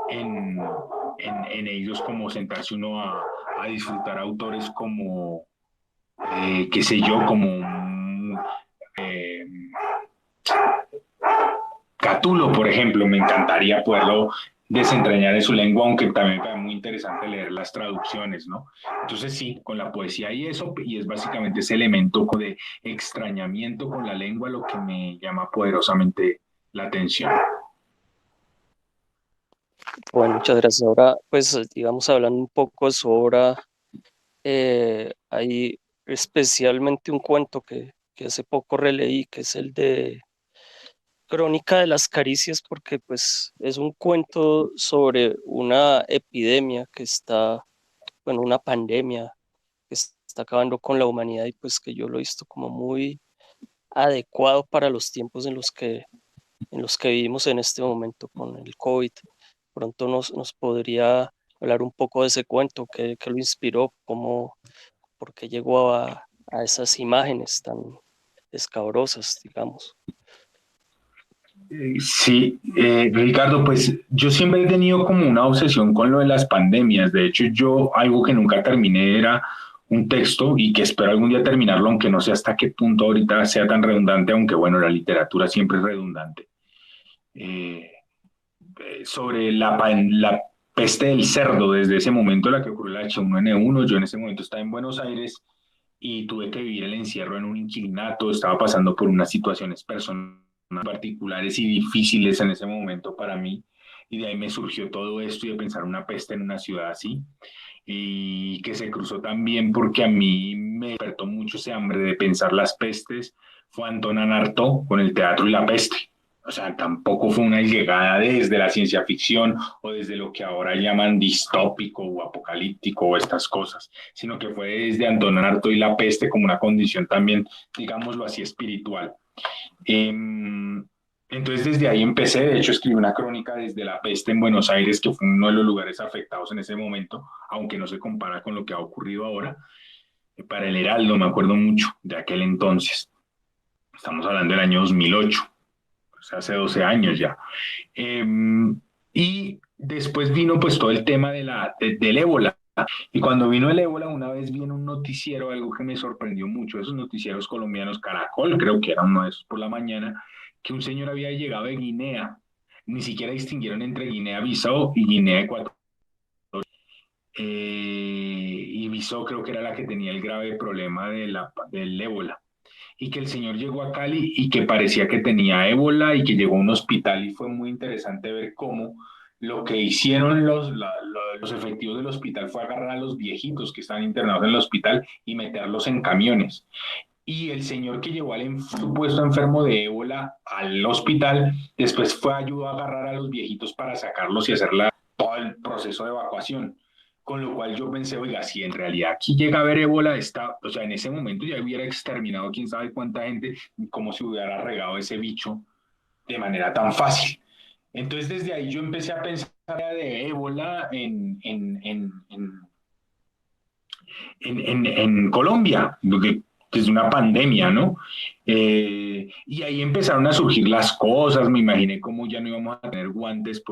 en, en ellos, como sentarse uno a disfrutar autores como, qué sé yo, como eh, Catulo, por ejemplo, me encantaría poderlo desentrañar en su lengua, aunque también me parece muy interesante leer las traducciones, ¿no? Entonces sí, con la poesía y eso, y es básicamente ese elemento de extrañamiento con la lengua lo que me llama poderosamente la atención. Bueno, muchas gracias. Ahora, pues, digamos, hablando un poco de su obra, hay especialmente un cuento que hace poco releí, que es el de Crónica de las Caricias, porque pues es un cuento sobre una epidemia que está, bueno, una pandemia que está acabando con la humanidad y pues que yo lo he visto como muy adecuado para los tiempos en los que vivimos en este momento con el COVID. Pronto nos podría hablar un poco de ese cuento, que lo inspiró, cómo, por qué llegó a esas imágenes tan escabrosas, digamos. Sí, Ricardo, pues yo siempre he tenido como una obsesión con lo de las pandemias. De hecho, yo algo que nunca terminé era un texto y que espero algún día terminarlo, aunque no sé hasta qué punto ahorita sea tan redundante, aunque bueno, la literatura siempre es redundante. Eh, Sobre la peste del cerdo, desde ese momento la que ocurrió la H1N1, yo en ese momento estaba en Buenos Aires y tuve que vivir el encierro en un inquilinato, estaba pasando por unas situaciones personales particulares y difíciles en ese momento para mí, y de ahí me surgió todo esto y de pensar una peste en una ciudad así, y que se cruzó también porque a mí me despertó mucho ese hambre de pensar las pestes, fue Antonin Artaud con el teatro y la peste. O sea, tampoco fue una llegada desde la ciencia ficción o desde lo que ahora llaman distópico o apocalíptico o estas cosas, sino que fue desde Antonin Artaud y la peste como una condición también, digámoslo así, espiritual. Eh, entonces desde ahí empecé, de hecho escribí una crónica desde la peste en Buenos Aires, que fue uno de los lugares afectados en ese momento, aunque no se compara con lo que ha ocurrido ahora. Para el Heraldo me acuerdo mucho de aquel entonces, estamos hablando del año 2008, o sea, hace 12 años ya. Eh, y después vino pues todo el tema del ébola. Y cuando vino el ébola, una vez vi en un noticiero algo que me sorprendió mucho, esos noticieros colombianos, Caracol, creo que era uno de esos por la mañana, que un señor había llegado de Guinea. Ni siquiera distinguieron entre Guinea-Bissau y Guinea-Ecuatorial. Y Bissau creo que era la que tenía el grave problema del ébola. Y que el señor llegó a Cali y que parecía que tenía ébola y que llegó a un hospital y fue muy interesante ver cómo lo que hicieron los efectivos del hospital fue agarrar a los viejitos que estaban internados en el hospital y meterlos en camiones. Y el señor que llevó al supuesto enfermo de ébola al hospital, después fue ayudó a agarrar a los viejitos para sacarlos y hacer todo el proceso de evacuación. Con lo cual yo pensé, oiga, si en realidad aquí llega a haber ébola, o sea, en ese momento ya hubiera exterminado quién sabe cuánta gente, como si hubiera regado ese bicho de manera tan fácil. Entonces desde ahí yo empecé a pensar de ébola en Colombia, que es una pandemia, ¿no? Y ahí empezaron a surgir las cosas, me imaginé cómo ya no íbamos a tener guantes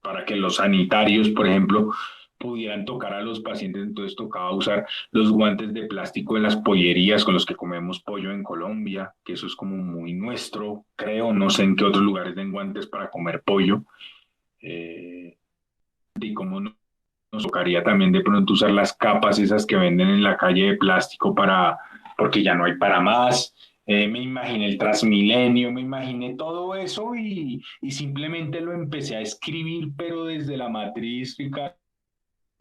para que los sanitarios, por ejemplo, pudieran tocar a los pacientes, entonces tocaba usar los guantes de plástico de las pollerías con los que comemos pollo en Colombia, que eso es como muy nuestro, creo, no sé en qué otros lugares den guantes para comer pollo, y cómo nos tocaría también de pronto usar las capas esas que venden en la calle de plástico porque ya no hay para más. Me imaginé el Transmilenio, me imaginé todo eso y simplemente lo empecé a escribir, pero desde la matriz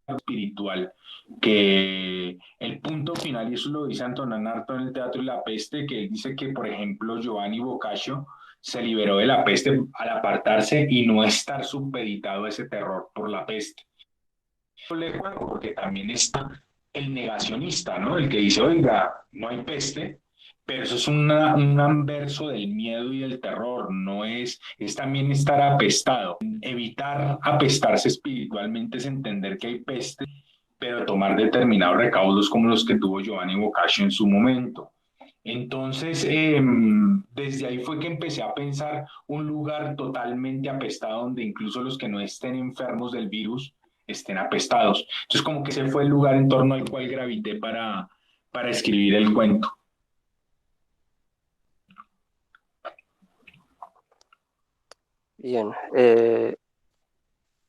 espiritual, que el punto final, y eso lo dice Antonin Artaud en el Teatro de la Peste, que él dice que, por ejemplo, Giovanni Boccaccio se liberó de la peste al apartarse y no estar supeditado a ese terror por la peste. Porque también está el negacionista, ¿no? El que dice, oiga, no hay peste, pero eso es un anverso del miedo y del terror, no es también estar apestado. Evitar apestarse espiritualmente es entender que hay peste, pero tomar determinados recaudos como los que tuvo Giovanni Boccaccio en su momento. Entonces, desde ahí fue que empecé a pensar un lugar totalmente apestado donde incluso los que no estén enfermos del virus estén apestados. Entonces, como que ese fue el lugar en torno al cual gravité para escribir el cuento. Bien,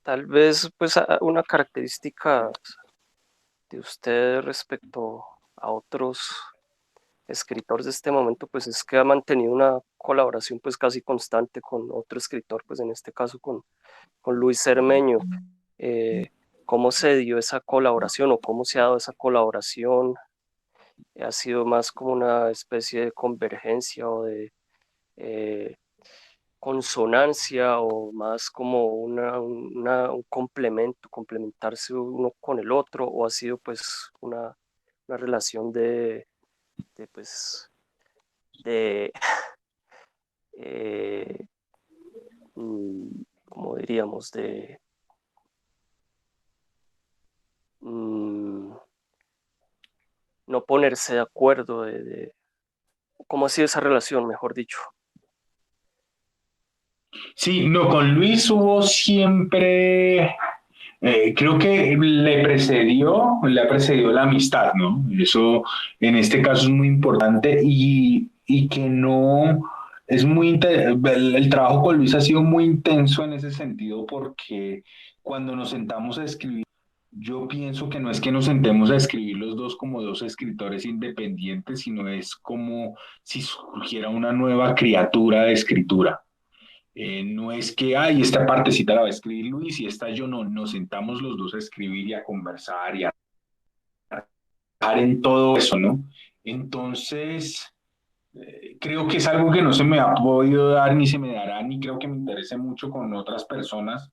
tal vez pues una característica de usted respecto a otros escritores de este momento pues es que ha mantenido una colaboración pues casi constante con otro escritor, pues en este caso con Luis Cermeño. Eh, ¿Cómo se dio esa colaboración o cómo se ha dado esa colaboración? ¿Ha sido más como una especie de convergencia o de eh, consonancia o más como un complemento, complementarse uno con el otro, o ha sido pues una relación de pues de eh, como diríamos de mm, no ponerse de acuerdo cómo ha sido esa relación, mejor dicho. Sí, no, con Luis hubo siempre, creo que le ha precedido la amistad, ¿no? Eso en este caso es muy importante y que no, el trabajo con Luis ha sido muy intenso en ese sentido porque cuando nos sentamos a escribir, yo pienso que no es que nos sentemos a escribir los dos como dos escritores independientes, sino es como si surgiera una nueva criatura de escritura. No es que, ay, esta partecita la va a escribir Luis y esta yo no, nos sentamos los dos a escribir y a conversar y a trabajar en todo eso, ¿no? Entonces, creo que es algo que no se me ha podido dar ni se me dará, ni creo que me interese mucho con otras personas,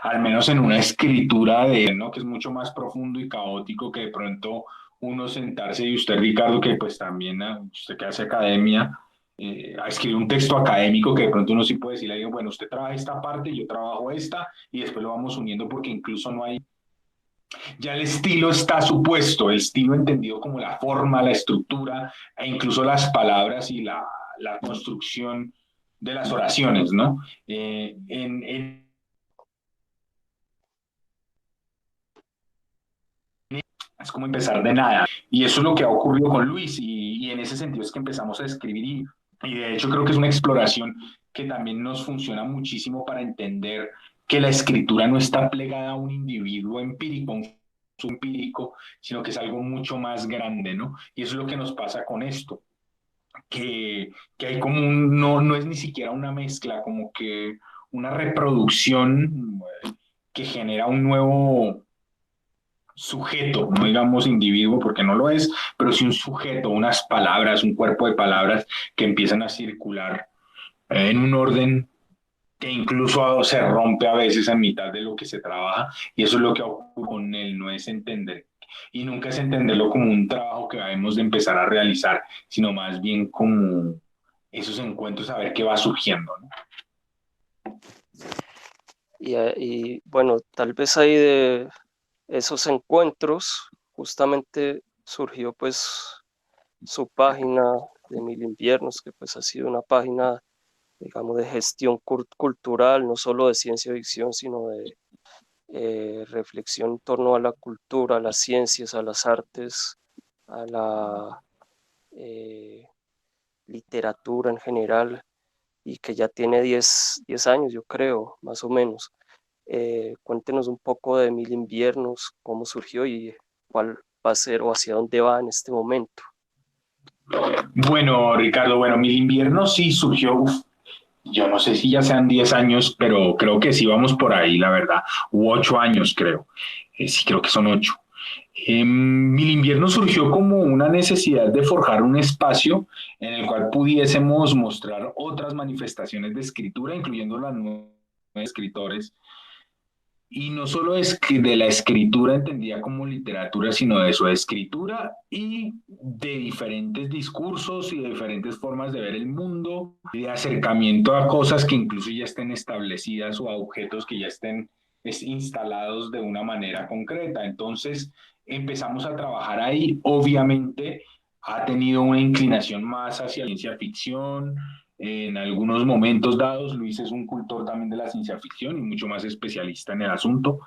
al menos en una escritura de él, ¿no? Que es mucho más profundo y caótico que de pronto uno sentarse y usted, Ricardo, que pues también, usted que hace academia, a escribir un texto académico que de pronto uno sí puede decirle, bueno, usted trabaja esta parte, yo trabajo esta, y después lo vamos uniendo porque incluso no hay, ya el estilo está supuesto, el estilo entendido como la forma, la estructura, e incluso las palabras y la construcción de las oraciones, ¿no? Es como empezar de nada. Y eso es lo que ha ocurrido con Luis y en ese sentido es que empezamos a escribir y de hecho creo que es una exploración que también nos funciona muchísimo para entender que la escritura no está plegada a un individuo empírico, un empírico, sino que es algo mucho más grande, ¿no? Y eso es lo que nos pasa con esto, que hay como no, no es ni siquiera una mezcla, como que una reproducción que genera un nuevo sujeto, no digamos individuo porque no lo es, pero sí un sujeto, unas palabras, un cuerpo de palabras que empiezan a circular en un orden que incluso se rompe a veces a mitad de lo que se trabaja y eso es lo que ocurre con él, no es entender y nunca es entenderlo como un trabajo que debemos de empezar a realizar, sino más bien como esos encuentros a ver qué va surgiendo, ¿no? Y bueno, tal vez ahí esos encuentros, justamente surgió pues su página de Mil Inviernos, que pues ha sido una página, digamos, de gestión cultural, no solo de ciencia ficción, sino de reflexión en torno a la cultura, a las ciencias, a las artes, a la eh, literatura en general, y que ya tiene 10 años, yo creo, más o menos. Cuéntenos un poco de Mil Inviernos, cómo surgió y cuál va a ser o hacia dónde va en este momento. Bueno, Ricardo, bueno, Mil Inviernos sí surgió, yo no sé si ya sean 10 años, pero creo que sí vamos por ahí, la verdad, u 8 años creo, sí creo que son 8. Mil Invierno surgió como una necesidad de forjar un espacio en el cual pudiésemos mostrar otras manifestaciones de escritura, incluyendo las nuevas escritores. Y no solo es que de la escritura entendida como literatura, sino de su escritura y de diferentes discursos y de diferentes formas de ver el mundo, y de acercamiento a cosas que incluso ya estén establecidas o a objetos que ya estén instalados de una manera concreta. Entonces empezamos a trabajar ahí. Obviamente ha tenido una inclinación más hacia la ciencia ficción. En algunos momentos dados, Luis es un cultor también de la ciencia ficción y mucho más especialista en el asunto.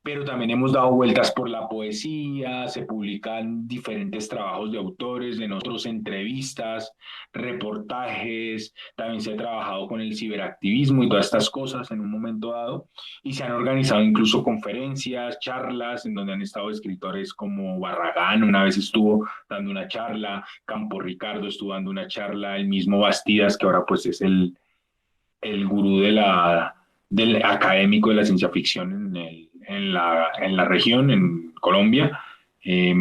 Pero también hemos dado vueltas por la poesía, se publican diferentes trabajos de autores, de nosotros entrevistas, reportajes, también se ha trabajado con el ciberactivismo y todas estas cosas en un momento dado, y se han organizado incluso conferencias, charlas, en donde han estado escritores como Barragán, una vez estuvo dando una charla, Campo Ricardo estuvo dando una charla, el mismo Bastidas, que ahora pues es el gurú del académico de la ciencia ficción en la región, en Colombia. Eh,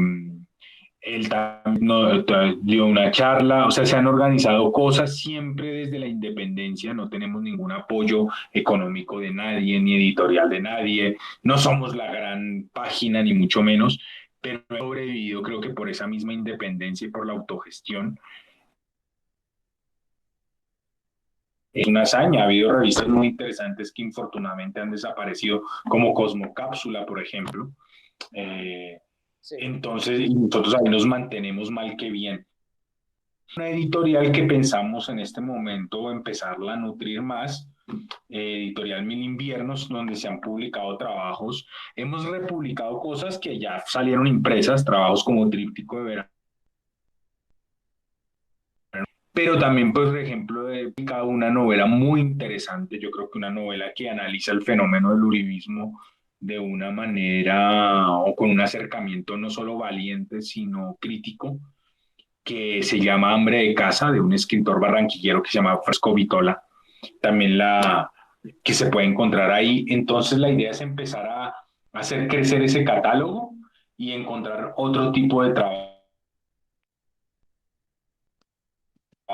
él también dio una charla, o sea, se han organizado cosas siempre desde la independencia, no tenemos ningún apoyo económico de nadie, ni editorial de nadie, no somos la gran página, ni mucho menos, pero he sobrevivido creo que por esa misma independencia y por la autogestión. Es una hazaña. Ha habido revistas muy interesantes que infortunadamente han desaparecido, como Cosmocápsula, por ejemplo. Eh, Sí. entonces, nosotros ahí nos mantenemos mal que bien. Una editorial que pensamos en este momento empezarla a nutrir más, editorial Mil Inviernos, donde se han publicado trabajos. Hemos republicado cosas que ya salieron impresas, trabajos como Tríptico de Verano. Pero también, por ejemplo, he publicado una novela muy interesante, yo creo que una novela que analiza el fenómeno del uribismo de una manera o con un acercamiento no solo valiente, sino crítico, que se llama Hambre de Casa, de un escritor barranquillero que se llama Fresco Vitola, también que se puede encontrar ahí. Entonces la idea es empezar a hacer crecer ese catálogo y encontrar otro tipo de trabajo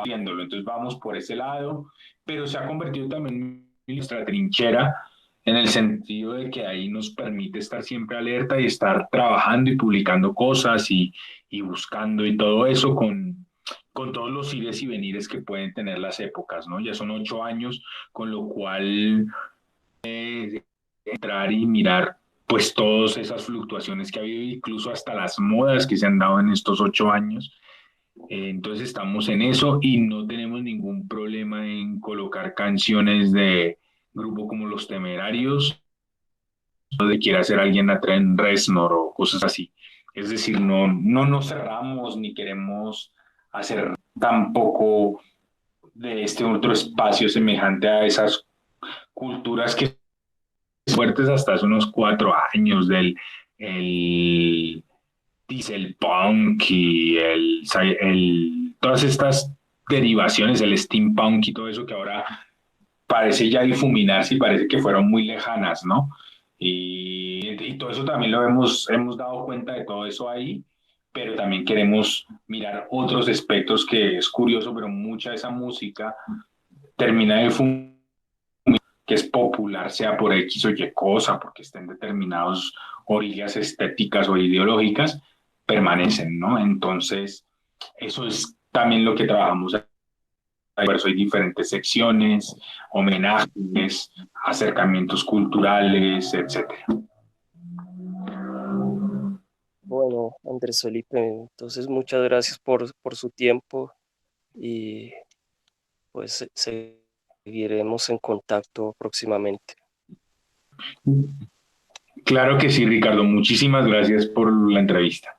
viéndolo. Entonces vamos por ese lado, pero se ha convertido también en nuestra trinchera en el sentido de que ahí nos permite estar siempre alerta y estar trabajando y publicando cosas y buscando y todo eso con todos los ires y venires que pueden tener las épocas, ¿no? Ya son 8 años, con lo cual entrar y mirar pues todas esas fluctuaciones que ha habido, incluso hasta las modas que se han dado en estos 8 años. Entonces estamos en eso y no tenemos ningún problema en colocar canciones de grupo como Los Temerarios, o de quiera ser alguien a Trent Reznor o cosas así. Es decir, no nos cerramos ni queremos hacer tampoco de este otro espacio semejante a esas culturas que son fuertes hasta hace unos 4 años el diesel punk y todas estas derivaciones, el steampunk y todo eso que ahora parece ya difuminarse y parece que fueron muy lejanas, ¿no? Y todo eso también hemos dado cuenta de todo eso ahí, pero también queremos mirar otros aspectos que es curioso, pero mucha de esa música termina de que es popular, sea por X o Y cosa, porque estén determinados orillas estéticas o ideológicas, permanecen, ¿no? Entonces, eso es también lo que trabajamos. Por eso hay diferentes secciones, homenajes, acercamientos culturales, etcétera. bueno, Andrés Felipe. Entonces, muchas gracias por su tiempo y pues seguiremos en contacto próximamente. Claro que sí, Ricardo. Muchísimas gracias por la entrevista.